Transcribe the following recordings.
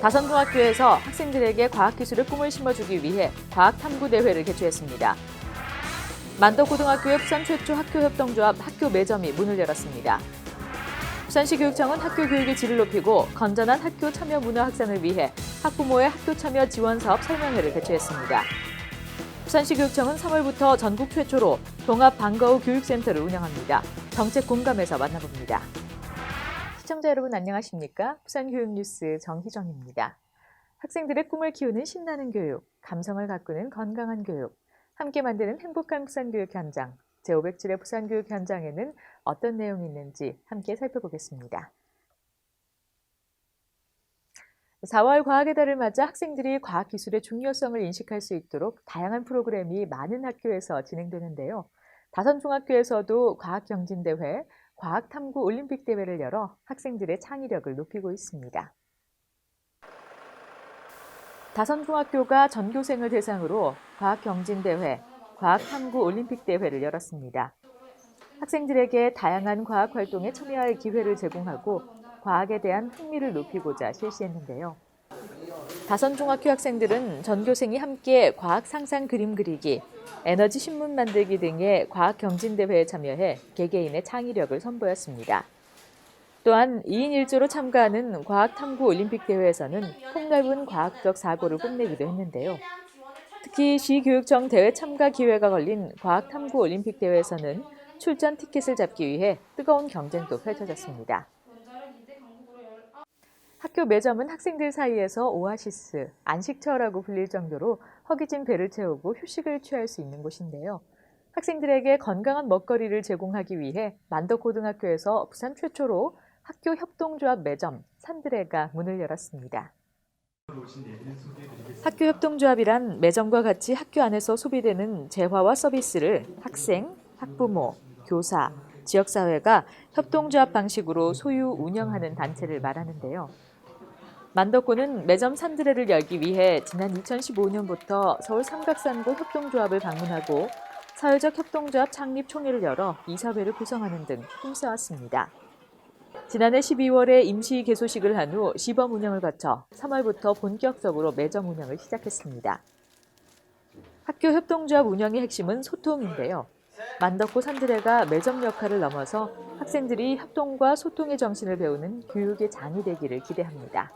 다선중학교에서 학생들에게 과학기술의 꿈을 심어주기 위해 과학탐구대회를 개최했습니다. 만덕고등학교의 부산 최초 학교협동조합 학교 매점이 문을 열었습니다. 부산시 교육청은 학교 교육의 질을 높이고 건전한 학교 참여 문화 확산을 위해 학부모의 학교 참여 지원 사업 설명회를 개최했습니다. 부산시 교육청은 3월부터 전국 최초로 종합 방과후 교육센터를 운영합니다. 정책 공감에서 만나봅니다. 시청자 여러분 안녕하십니까? 부산교육뉴스 정희정입니다. 학생들의 꿈을 키우는 신나는 교육, 감성을 가꾸는 건강한 교육, 함께 만드는 행복한 부산교육 현장, 제507의 부산교육 현장에는 어떤 내용이 있는지 함께 살펴보겠습니다. 4월 과학의 달을 맞아 학생들이 과학기술의 중요성을 인식할 수 있도록 다양한 프로그램이 많은 학교에서 진행되는데요. 다선중학교에서도 과학경진대회, 과학탐구 올림픽대회를 열어 학생들의 창의력을 높이고 있습니다. 다선중학교가 전교생을 대상으로 과학경진대회, 과학탐구 올림픽대회를 열었습니다. 학생들에게 다양한 과학활동에 참여할 기회를 제공하고 과학에 대한 흥미를 높이고자 실시했는데요. 다선중학교 학생들은 전교생이 함께 과학 상상 그림 그리기, 에너지 신문 만들기 등의 과학 경진대회에 참여해 개개인의 창의력을 선보였습니다. 또한 2인 1조로 참가하는 과학탐구 올림픽대회에서는 폭넓은 과학적 사고를 뽐내기도 했는데요. 특히 시교육청 대회 참가 기회가 걸린 과학탐구 올림픽대회에서는 출전 티켓을 잡기 위해 뜨거운 경쟁도 펼쳐졌습니다. 학교 매점은 학생들 사이에서 오아시스, 안식처라고 불릴 정도로 허기진 배를 채우고 휴식을 취할 수 있는 곳인데요. 학생들에게 건강한 먹거리를 제공하기 위해 만덕고등학교에서 부산 최초로 학교 협동조합 매점 산드레가 문을 열었습니다. 학교 협동조합이란 매점과 같이 학교 안에서 소비되는 재화와 서비스를 학생, 학부모, 교사, 지역사회가 협동조합 방식으로 소유, 운영하는 단체를 말하는데요. 만덕고는 매점 산드레를 열기 위해 지난 2015년부터 서울 삼각산고 협동조합을 방문하고 사회적 협동조합 창립 총회를 열어 이사회를 구성하는 등 힘써왔습니다. 지난해 12월에 임시 개소식을 한 후 시범 운영을 거쳐 3월부터 본격적으로 매점 운영을 시작했습니다. 학교 협동조합 운영의 핵심은 소통인데요. 만덕고 산드레가 매점 역할을 넘어서 학생들이 협동과 소통의 정신을 배우는 교육의 장이 되기를 기대합니다.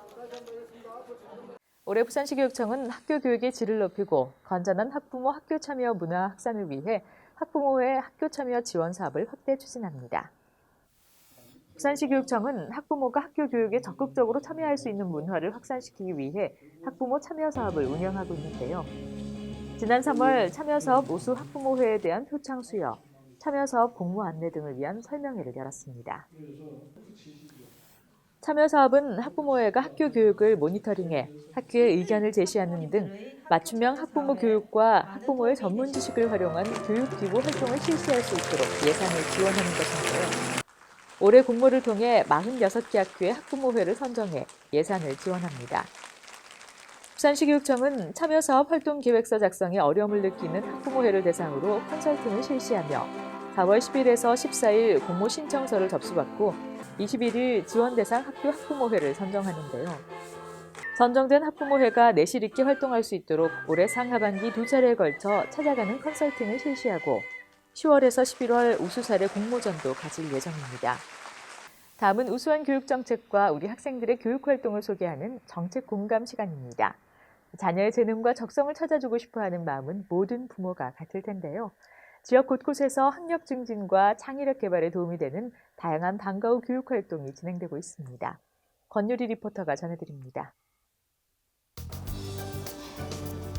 올해 부산시 교육청은 학교 교육의 질을 높이고 건전한 학부모 학교 참여 문화 확산을 위해 학부모의 학교 참여 지원 사업을 확대 추진합니다. 부산시 교육청은 학부모가 학교 교육에 적극적으로 참여할 수 있는 문화를 확산시키기 위해 학부모 참여 사업을 운영하고 있는데요. 지난 3월 참여사업 우수 학부모회에 대한 표창 수여, 참여사업 공모 안내 등을 위한 설명회를 열었습니다. 참여사업은 학부모회가 학교 교육을 모니터링해 학교에 의견을 제시하는 등 맞춤형 학부모 교육과 학부모의 전문 지식을 활용한 교육기구 활동을 실시할 수 있도록 예산을 지원하는 것인데요. 올해 공모를 통해 46개 학교의 학부모회를 선정해 예산을 지원합니다. 부산시 교육청은 참여사업 활동계획서 작성에 어려움을 느끼는 학부모회를 대상으로 컨설팅을 실시하며 4월 10일에서 14일 공모 신청서를 접수받고 21일 지원 대상 학교 학부모회를 선정하는데요. 선정된 학부모회가 내실 있게 활동할 수 있도록 올해 상하반기 2차례에 걸쳐 찾아가는 컨설팅을 실시하고 10월에서 11월 우수 사례 공모전도 가질 예정입니다. 다음은 우수한 교육 정책과 우리 학생들의 교육 활동을 소개하는 정책 공감 시간입니다. 자녀의 재능과 적성을 찾아주고 싶어하는 마음은 모든 부모가 같을 텐데요. 지역 곳곳에서 학력 증진과 창의력 개발에 도움이 되는 다양한 방과후 교육 활동이 진행되고 있습니다. 권유리 리포터가 전해드립니다.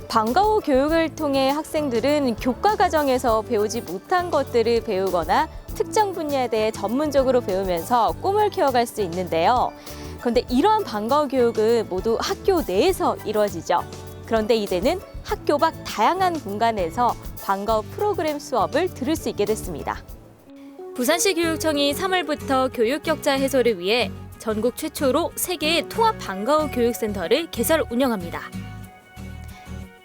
방과후 교육을 통해 학생들은 교과 과정에서 배우지 못한 것들을 배우거나 특정 분야에 대해 전문적으로 배우면서 꿈을 키워갈 수 있는데요. 그런데 이러한 방과후 교육은 모두 학교 내에서 이루어지죠. 그런데 이제는 학교 밖 다양한 공간에서 방과후 프로그램 수업을 들을 수 있게 됐습니다. 부산시 교육청이 3월부터 교육 격차 해소를 위해 전국 최초로 3개의 통합 방과후 교육센터를 개설 운영합니다.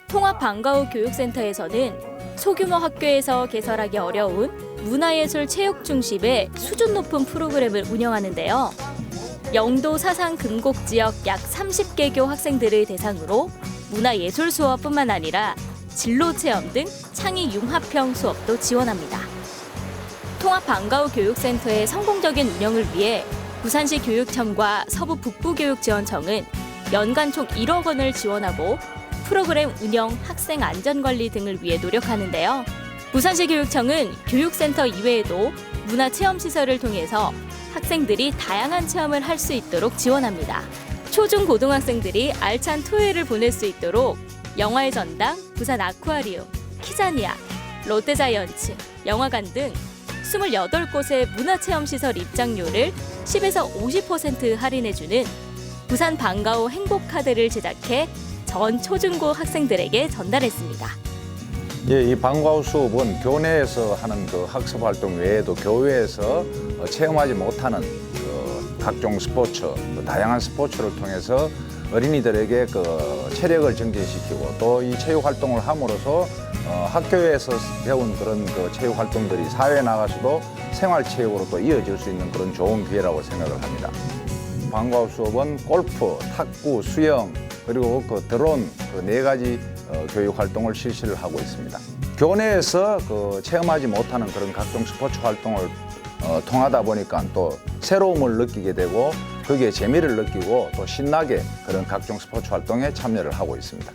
통합 방과후 교육센터에서는 소규모 학교에서 개설하기 어려운 문화예술 체육 중심의 수준 높은 프로그램을 운영하는데요. 영도 사상 금곡 지역 약 30개교 학생들을 대상으로 문화예술 수업뿐만 아니라 진로 체험 등 창의 융합형 수업도 지원합니다. 통합 방과후 교육센터의 성공적인 운영을 위해 부산시 교육청과 서부 북부교육지원청은 연간 총 1억 원을 지원하고 프로그램 운영, 학생 안전관리 등을 위해 노력하는데요. 부산시 교육청은 교육센터 이외에도 문화체험시설을 통해서 학생들이 다양한 체험을 할 수 있도록 지원합니다. 초중 고등학생들이 알찬 토요일을 보낼 수 있도록 영화의 전당, 부산 아쿠아리움, 키자니아, 롯데자이언츠, 영화관 등 28곳의 문화체험시설 입장료를 10에서 50% 할인해주는 부산 방과후 행복카드를 제작해 전 초중고 학생들에게 전달했습니다. 예, 이 방과후 수업은 교내에서 하는 그 학습 활동 외에도 교외에서 체험하지 못하는 각종 스포츠, 다양한 스포츠를 통해서 어린이들에게 그 체력을 증진시키고 또 이 체육 활동을 함으로써 학교에서 배운 그런 그 체육 활동들이 사회에 나가서도 생활 체육으로 또 이어질 수 있는 그런 좋은 기회라고 생각을 합니다. 방과후 수업은 골프, 탁구, 수영 그리고 그 드론 그 4가지 교육 활동을 실시를 하고 있습니다. 교내에서 그 체험하지 못하는 그런 각종 스포츠 활동을 통하다 보니까 또 새로움을 느끼게 되고 거기에 재미를 느끼고 또 신나게 그런 각종 스포츠 활동에 참여를 하고 있습니다.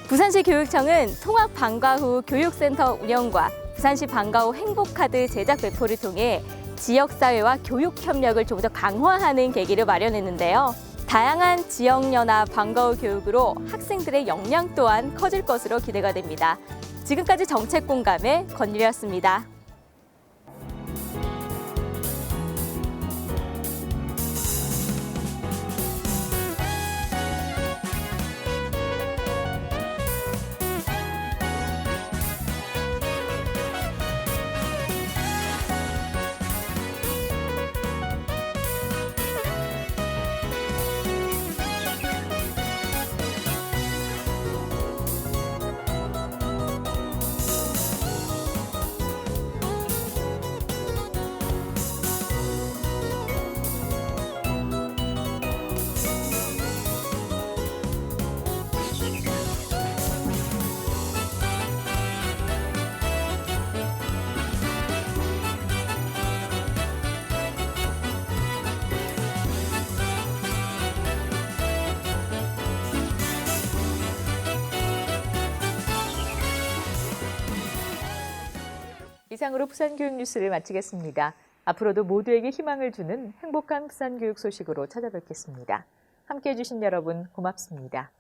부산시 교육청은 통합 방과후 교육센터 운영과 부산시 방과후 행복카드 제작 배포를 통해 지역사회와 교육 협력을 좀 더 강화하는 계기를 마련했는데요. 다양한 지역연합 방과후 교육으로 학생들의 역량 또한 커질 것으로 기대가 됩니다. 지금까지 정책공감의 권유리였습니다. 이상으로 부산교육 뉴스를 마치겠습니다. 앞으로도 모두에게 희망을 주는 행복한 부산교육 소식으로 찾아뵙겠습니다. 함께해 주신 여러분 고맙습니다.